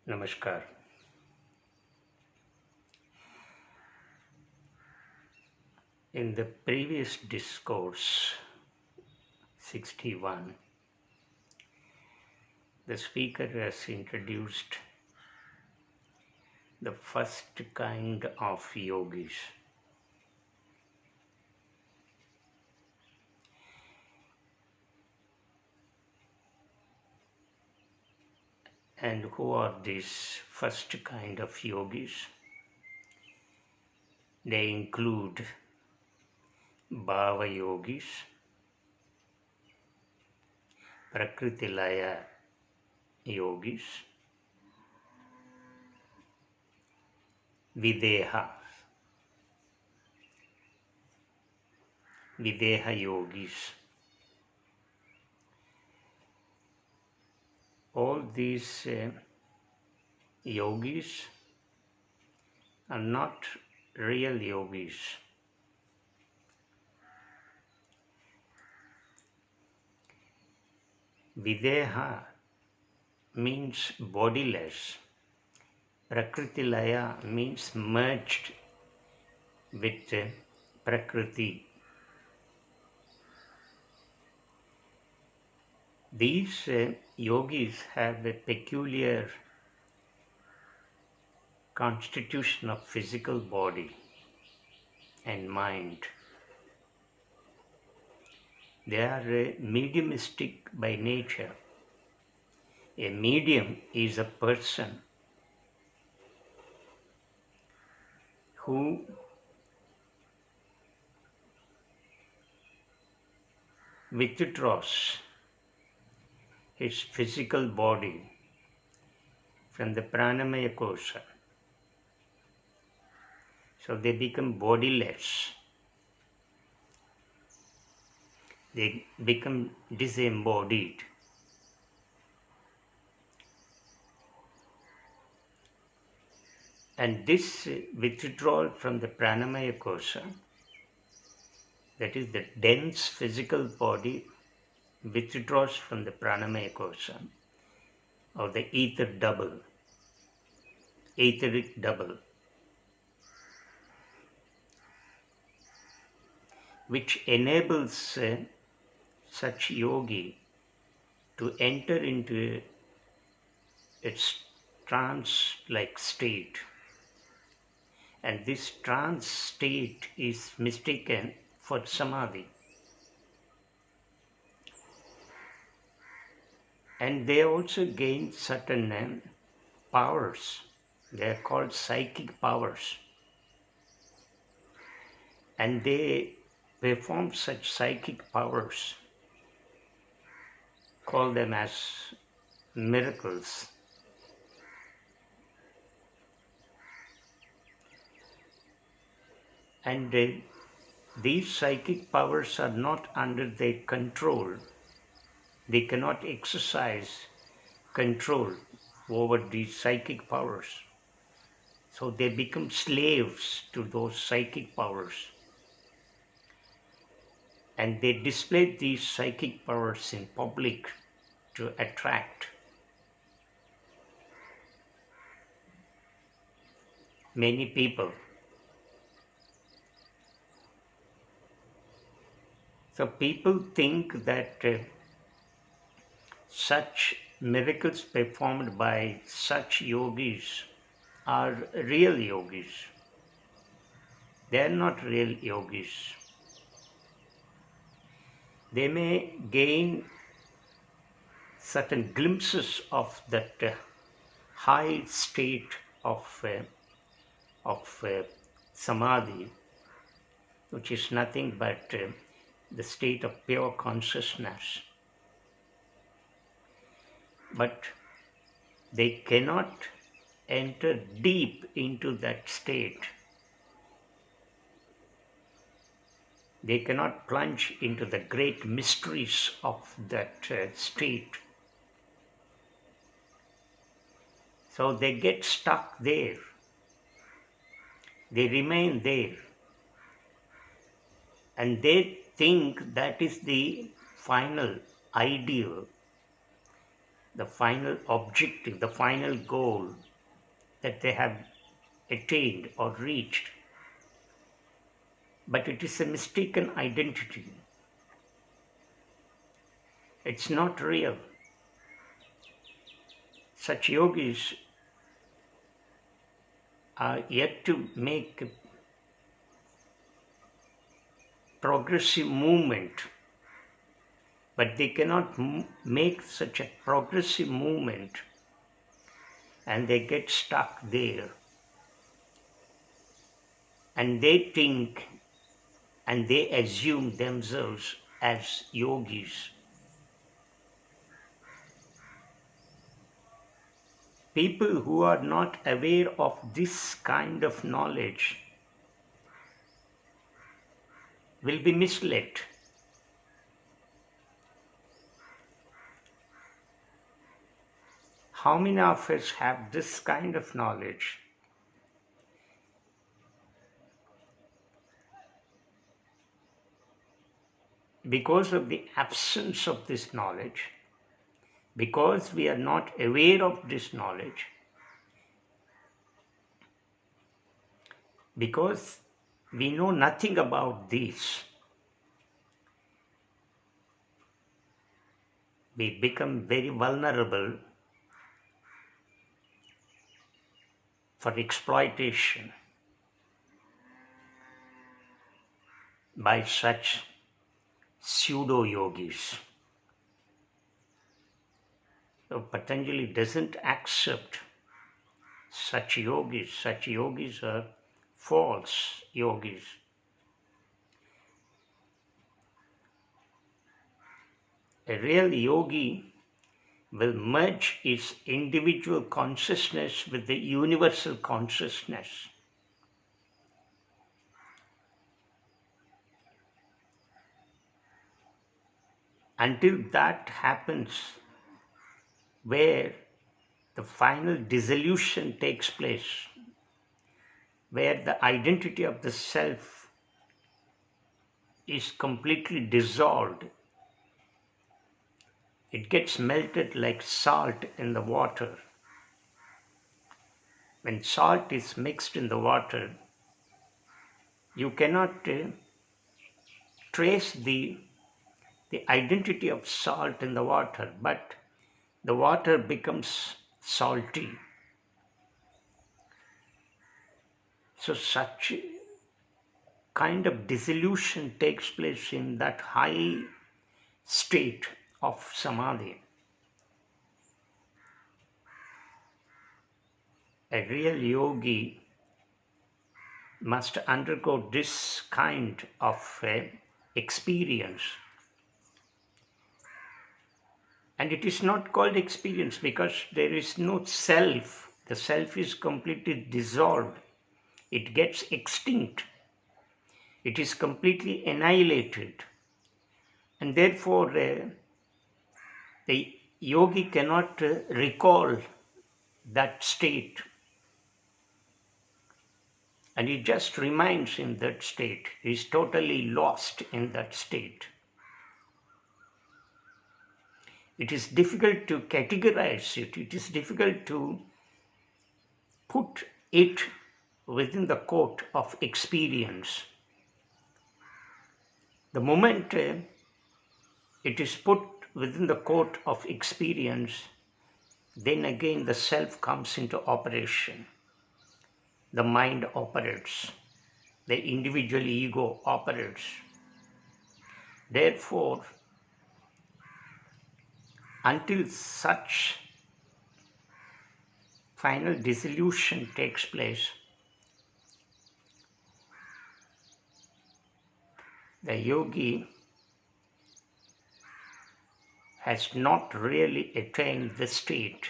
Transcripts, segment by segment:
Namaskar. In the previous discourse 61, the speaker has introduced the first kind of yogis. And who are these first kind of yogis? They include Bhava yogis, Pratyaya yogis, Videha yogis. All these yogis are not real yogis. Videha means bodiless. Prakriti-laya means merged with Prakriti. These yogis have a peculiar constitution of physical body and mind. They are mediumistic by nature. A medium is a person who withdraws his physical body from the pranamaya kosha. So they become bodiless. They become disembodied. And this withdrawal from the pranamaya kosha, that is the dense physical body withdraws from the pranamaya kosha, or the etheric double, which enables such yogi to enter into its trance-like state. And this trance state is mistaken for Samadhi. And they also gain certain powers. They are called psychic powers. And they perform such psychic powers, call them as miracles. And these psychic powers are not under their control. They cannot exercise control over these psychic powers. So they become slaves to those psychic powers. And they display these psychic powers in public to attract many people. So people think that such miracles performed by such yogis are real yogis. They are not real yogis. They may gain certain glimpses of that high state of Samadhi, which is nothing but the state of pure consciousness. But they cannot enter deep into that state. They cannot plunge into the great mysteries of that state. So they get stuck there. They remain there. And they think that is the final ideal, the final objective, the final goal that they have attained or reached. But it is a mistaken identity. It's not real. Such yogis are yet to make a progressive movement, but they cannot make such a progressive movement and they get stuck there. And they think and they assume themselves as yogis. People who are not aware of this kind of knowledge will be misled. How many of us have this kind of knowledge? Because of the absence of this knowledge, because we are not aware of this knowledge, because we know nothing about this, we become very vulnerable for exploitation by such pseudo-yogis. So Patanjali doesn't accept such yogis. Such yogis are false yogis. A real yogi will merge its individual consciousness with the universal consciousness. Until that happens, where the final dissolution takes place, where the identity of the self is completely dissolved, it gets melted like salt in the water. When salt is mixed in the water, you cannot trace the identity of salt in the water, but the water becomes salty. So such kind of dissolution takes place in that high state of Samadhi. A real yogi must undergo this kind of experience. And it is not called experience because there is no self. The self is completely dissolved. It gets extinct. It is completely annihilated. And therefore, the yogi cannot recall that state. And he just remains in that state. He is totally lost in that state. It is difficult to categorize it. It is difficult to put it within the court of experience. The moment it is put within the court of experience, then again the self comes into operation. The mind operates. The individual ego operates. Therefore, until such final dissolution takes place, the yogi has not really attained the state.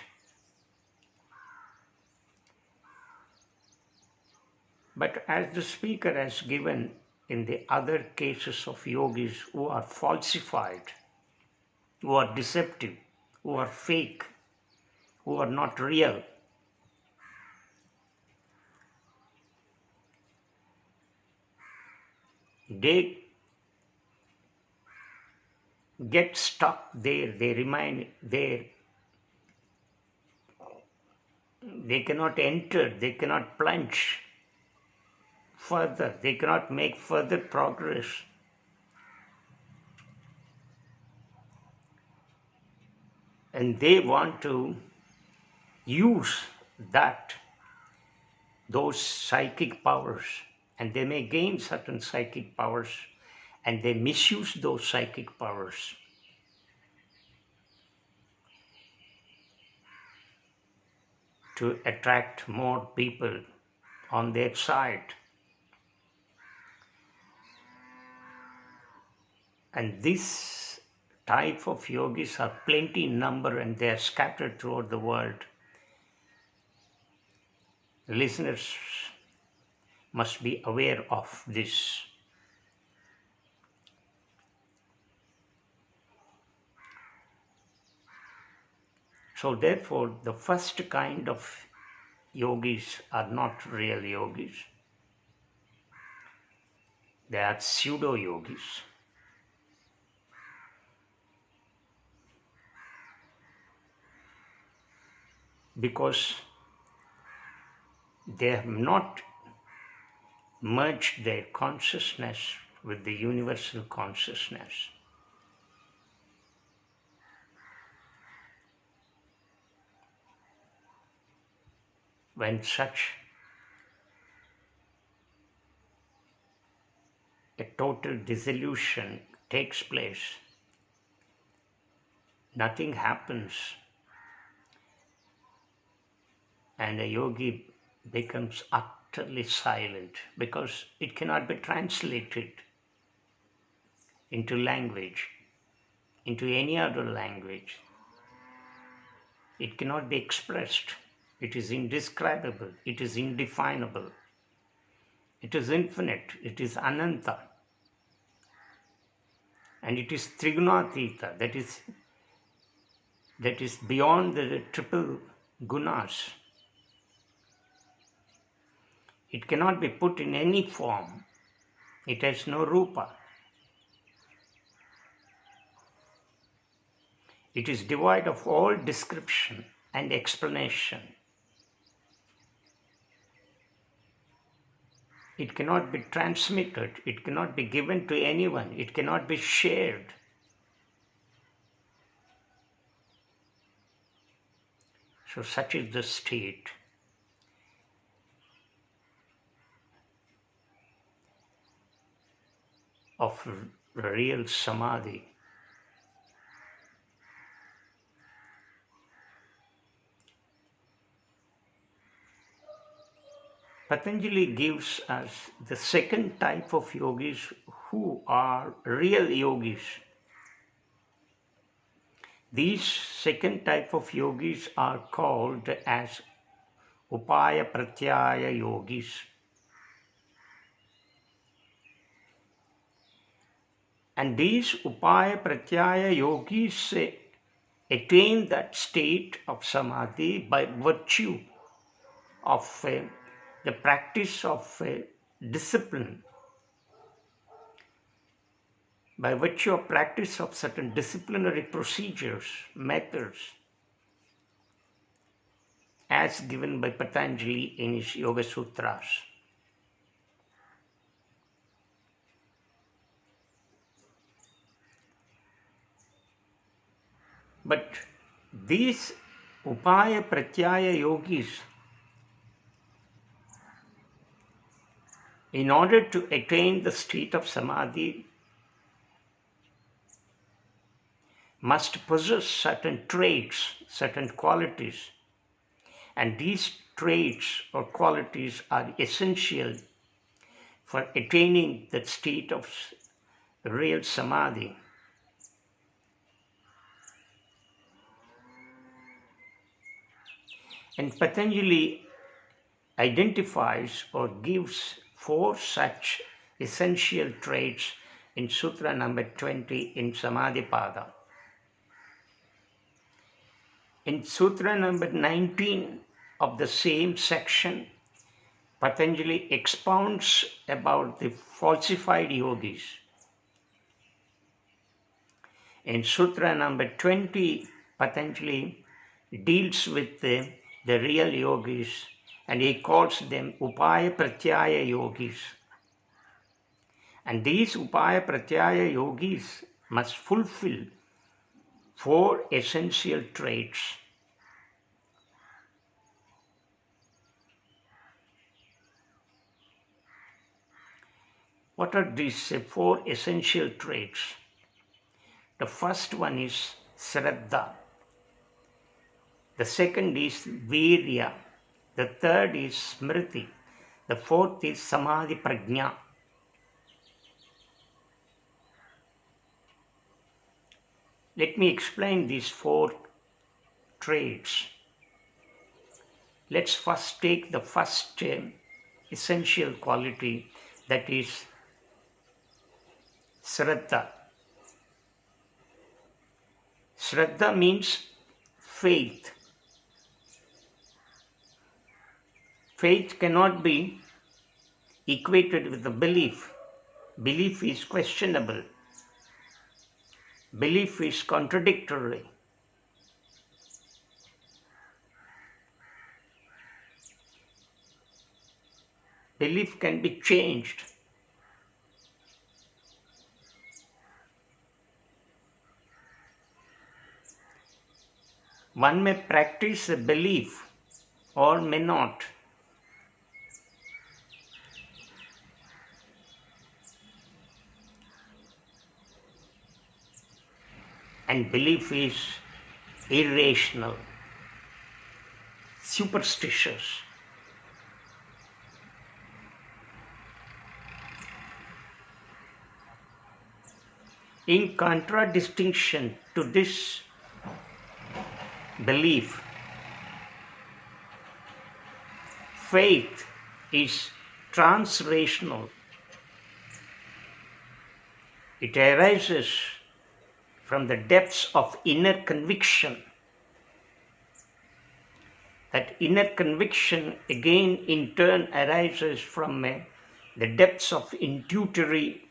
But as the speaker has given in the other cases of yogis who are falsified, who are deceptive, who are fake, who are not real, they get stuck there, they remain there They cannot enter, they cannot plunge further, they cannot make further progress. And they want to use those psychic powers, and they may gain certain psychic powers, and they misuse those psychic powers to attract more people on their side. And this type of yogis are plenty in number, and they are scattered throughout the world. Listeners must be aware of this. So therefore, the first kind of yogis are not real yogis. They are pseudo-yogis. Because they have not merged their consciousness with the universal consciousness. When such a total dissolution takes place, nothing happens, and a yogi becomes utterly silent, because it cannot be translated into language, into any other language. It cannot be expressed. It is indescribable. It is indefinable. It is infinite. It is ananta. And it is trigunatita. That is beyond the triple gunas. It cannot be put in any form. It has no rupa. It is devoid of all description and explanation. It cannot be transmitted. It cannot be given to anyone. It cannot be shared. So such is the state of real Samadhi. Patanjali gives us the second type of yogis who are real yogis. These second type of yogis are called as Upaya Pratyaya Yogis. And these Upaya Pratyaya Yogis attain that state of Samadhi by virtue of the practice of discipline, by virtue of practice of certain disciplinary procedures, methods, as given by Patanjali in his Yoga Sutras. But these Upaya Pratyaya Yogis, in order to attain the state of Samadhi, must possess certain traits, certain qualities. And these traits or qualities are essential for attaining that state of real Samadhi. And Patanjali identifies or gives 4 such essential traits in Sutra number 20 in Samadhi Pada. In Sutra number 19 of the same section, Patanjali expounds about the falsified yogis. In Sutra number 20, Patanjali deals with the the real yogis, and he calls them Upaya Pratyaya Yogis. And these Upaya Pratyaya Yogis must fulfill 4 essential traits. What are these 4 essential traits? The first one is Shraddha. The second is Virya. The third is Smriti. The fourth is Samadhi Prajna. Let me explain these 4 traits. Let's first take the first essential quality, that is Shraddha. Shraddha means faith. Faith cannot be equated with the belief. Belief is questionable. Belief is contradictory. Belief can be changed. One may practice a belief or may not. And belief is irrational, superstitious. In contradistinction to this belief, faith is transrational. It arises from the depths of inner conviction. That inner conviction again in turn arises from the depths of intuitory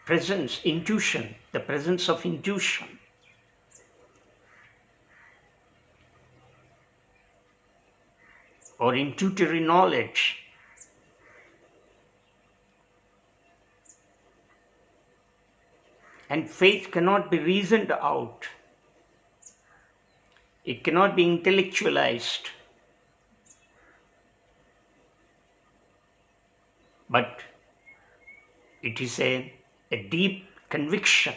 presence, intuition, the presence of intuition. Or intuitory knowledge. And faith cannot be reasoned out. It cannot be intellectualized. But it is a deep conviction.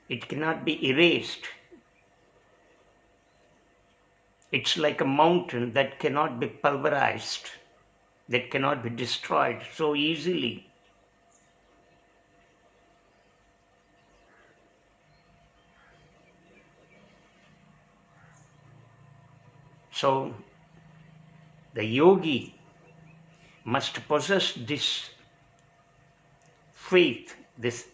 It cannot be erased. It's like a mountain that cannot be pulverized, that cannot be destroyed so easily. So, the yogi must possess this faith, this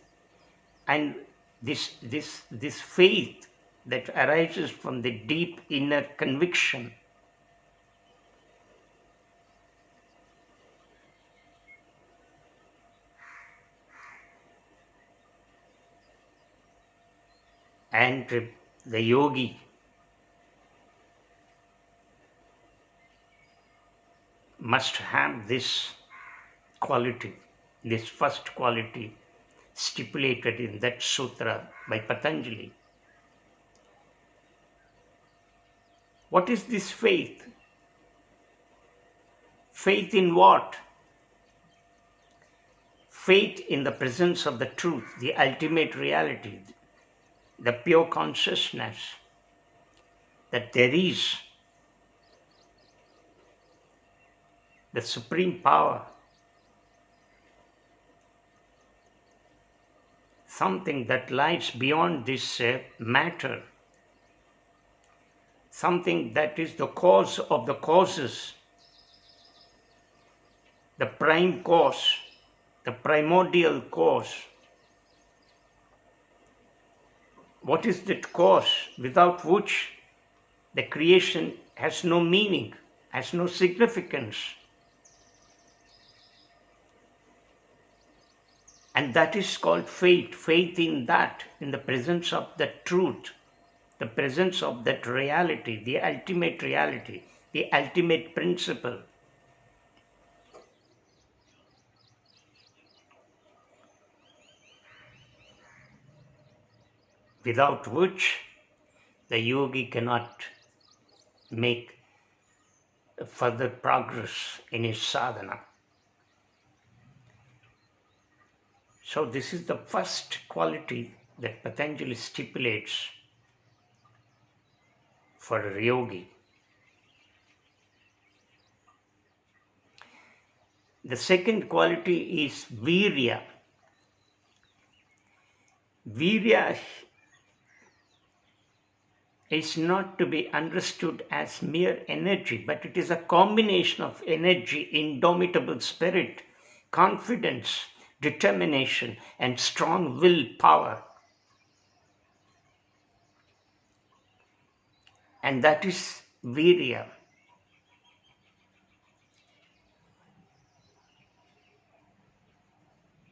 faith that arises from the deep inner conviction. And the yogi must have this quality, this first quality stipulated in that sutra by Patanjali. What is this faith? Faith in what? Faith in the presence of the truth, the ultimate reality, the pure consciousness that there is the supreme power, something that lies beyond this matter, something that is the cause of the causes, the prime cause, the primordial cause. What is that cause without which the creation has no meaning, has no significance? And that is called faith. Faith in that, in the presence of the truth, the presence of that reality, the ultimate principle. Without which the yogi cannot make further progress in his sadhana. So this is the first quality that Patanjali stipulates for a yogi. The second quality is virya. Virya is not to be understood as mere energy, but it is a combination of energy, indomitable spirit, confidence, determination, and strong willpower. And that is virya.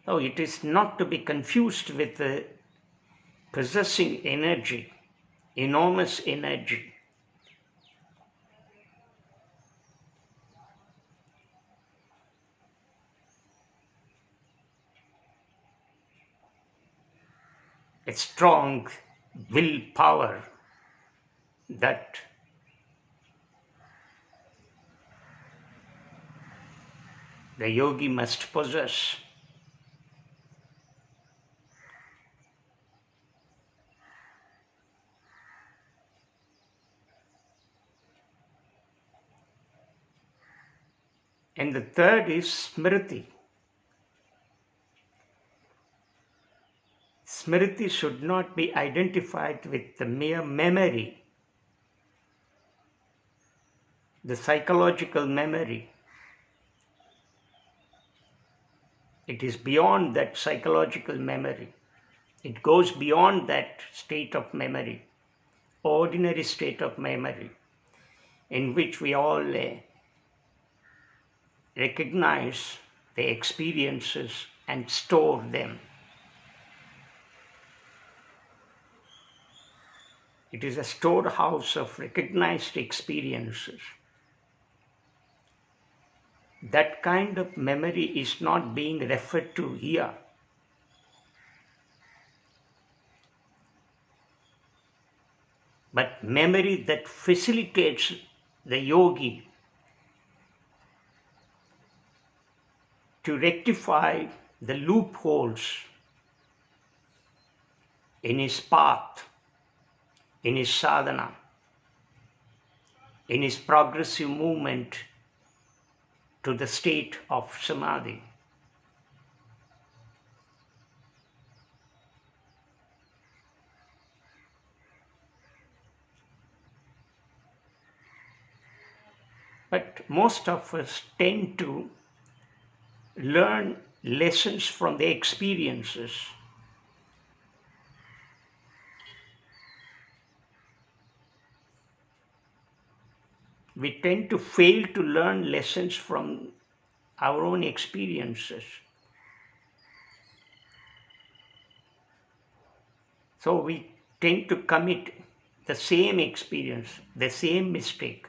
So it is not to be confused with possessing energy, enormous energy. A strong willpower that the yogi must possess. And the third is smriti. Smriti should not be identified with the mere memory, the psychological memory. It is beyond that psychological memory. It goes beyond that state of memory, ordinary state of memory, in which we all recognize the experiences and store them. It is a storehouse of recognized experiences. That kind of memory is not being referred to here. But memory that facilitates the yogi to rectify the loopholes in his path, in his sadhana, in his progressive movement to the state of Samadhi. But most of us tend to learn lessons from the experiences. We tend to fail to learn lessons from our own experiences. So we tend to commit the same experience, the same mistake.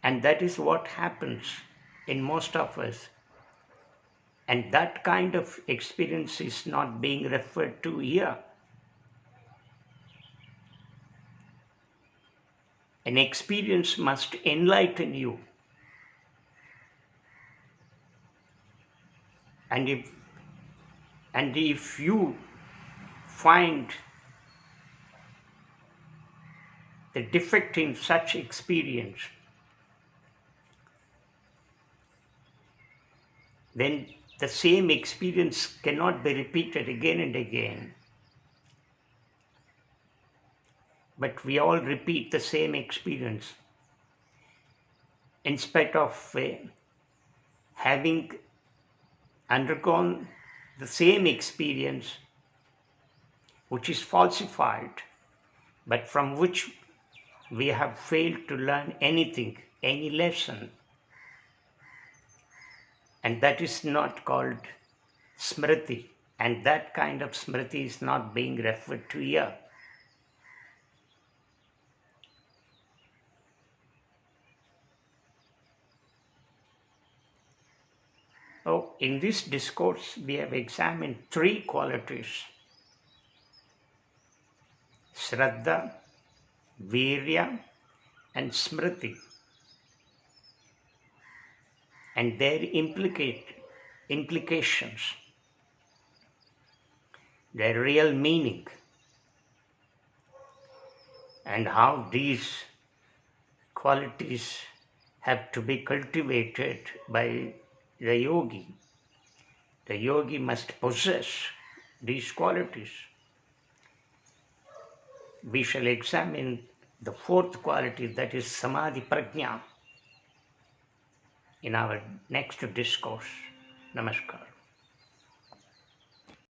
And that is what happens in most of us. And that kind of experience is not being referred to here. An experience must enlighten you. And if you find the defect in such experience, then the same experience cannot be repeated again and again. But we all repeat the same experience in spite of having undergone the same experience, which is falsified, but from which we have failed to learn anything, any lesson. And that is not called smriti, and that kind of smriti is not being referred to here. Oh, in this discourse, we have examined three qualities: Shraddha, Virya, and Smriti, and their implications, their real meaning, and how these qualities have to be cultivated by the yogi. The yogi must possess these qualities. We shall examine the fourth quality, that is Samadhi Prajna, in our next discourse. Namaskar.